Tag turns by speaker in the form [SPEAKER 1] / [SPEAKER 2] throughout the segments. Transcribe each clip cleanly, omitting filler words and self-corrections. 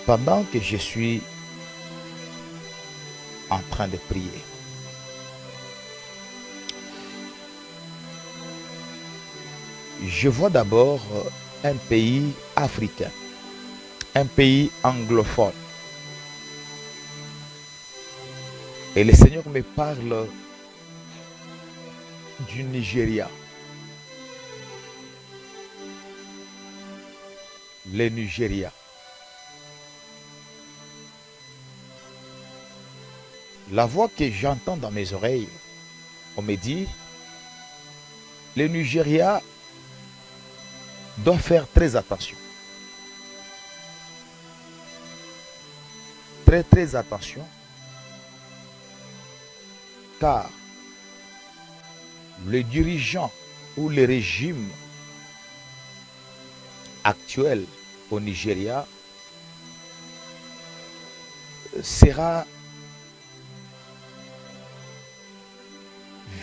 [SPEAKER 1] Pendant que je suis en train de prier, je vois d'abord un pays africain, un pays anglophone. Et le Seigneur me parle du Nigeria. Le Nigeria. La voix que j'entends dans mes oreilles, on me dit, le Nigeria doit faire très attention. Très attention. Car le dirigeant ou le régime actuel au Nigeria sera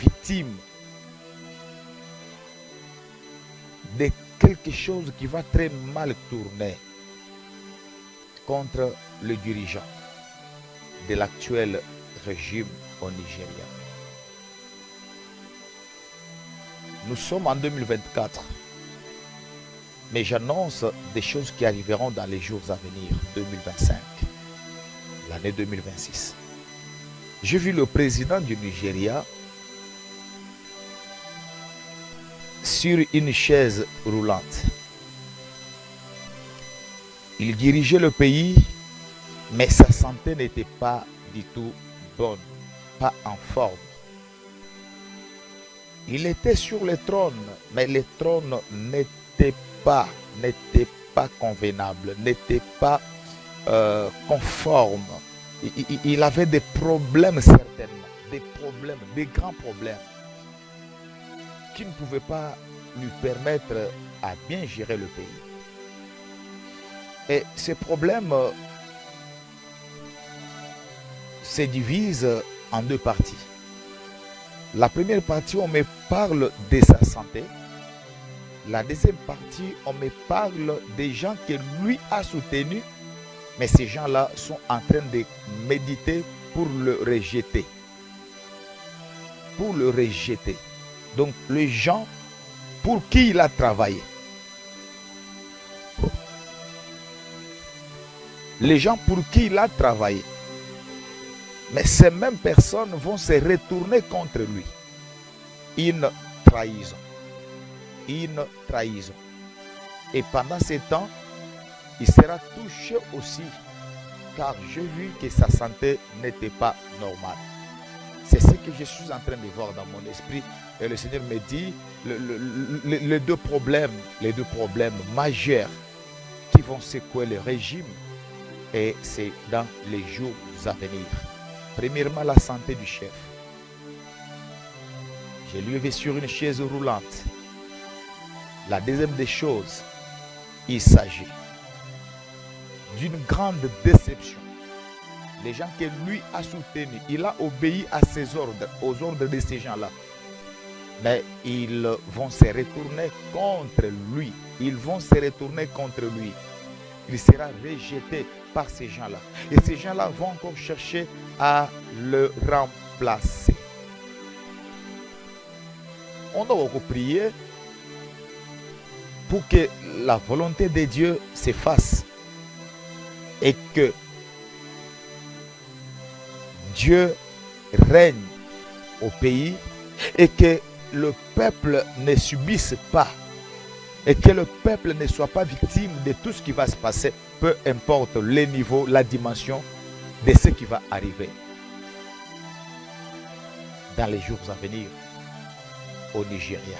[SPEAKER 1] victime de quelque chose qui va très mal tourner contre le dirigeant de l'actuel régime au Nigeria. Nous sommes en 2024, mais j'annonce des choses qui arriveront dans les jours à venir, 2025, l'année 2026. J'ai vu le président du Nigeria sur une chaise roulante. Il dirigeait le pays, mais sa santé n'était pas du tout bonne, pas en forme. Il était sur le trône, mais le trône n'était pas convenable, n'était pas conforme. Il avait des problèmes certainement, des grands problèmes qui ne pouvaient pas lui permettre à bien gérer le pays. Et ces problèmes se divisent en deux parties. La première partie, on me parle de sa santé. La deuxième partie, on me parle des gens que lui a soutenus, mais ces gens-là sont en train de méditer pour le rejeter. Pour le rejeter. Donc, les gens pour qui il a travaillé. Les gens pour qui il a travaillé. Mais ces mêmes personnes vont se retourner contre lui. Une trahison. Une trahison. Et pendant ce temps, il sera touché aussi, car j'ai vu que sa santé n'était pas normale. C'est ce que je suis en train de voir dans mon esprit. Et le Seigneur me dit, les deux problèmes majeurs qui vont secouer le régime, et c'est dans les jours à venir. Premièrement, la santé du chef. Je lui ai vu sur une chaise roulante. La deuxième des choses, il s'agit d'une grande déception. Les gens que lui a soutenus, il a obéi à ses ordres, aux ordres de ces gens-là. Mais ils vont se retourner contre lui. Ils vont se retourner contre lui. Il sera rejeté par ces gens-là. Et ces gens-là vont encore chercher à le remplacer. On doit encore prier pour que la volonté de Dieu s'efface et que Dieu règne au pays et que le peuple ne subisse pas et que le peuple ne soit pas victime de tout ce qui va se passer, peu importe le niveau, la dimension de ce qui va arriver dans les jours à venir au Nigeria.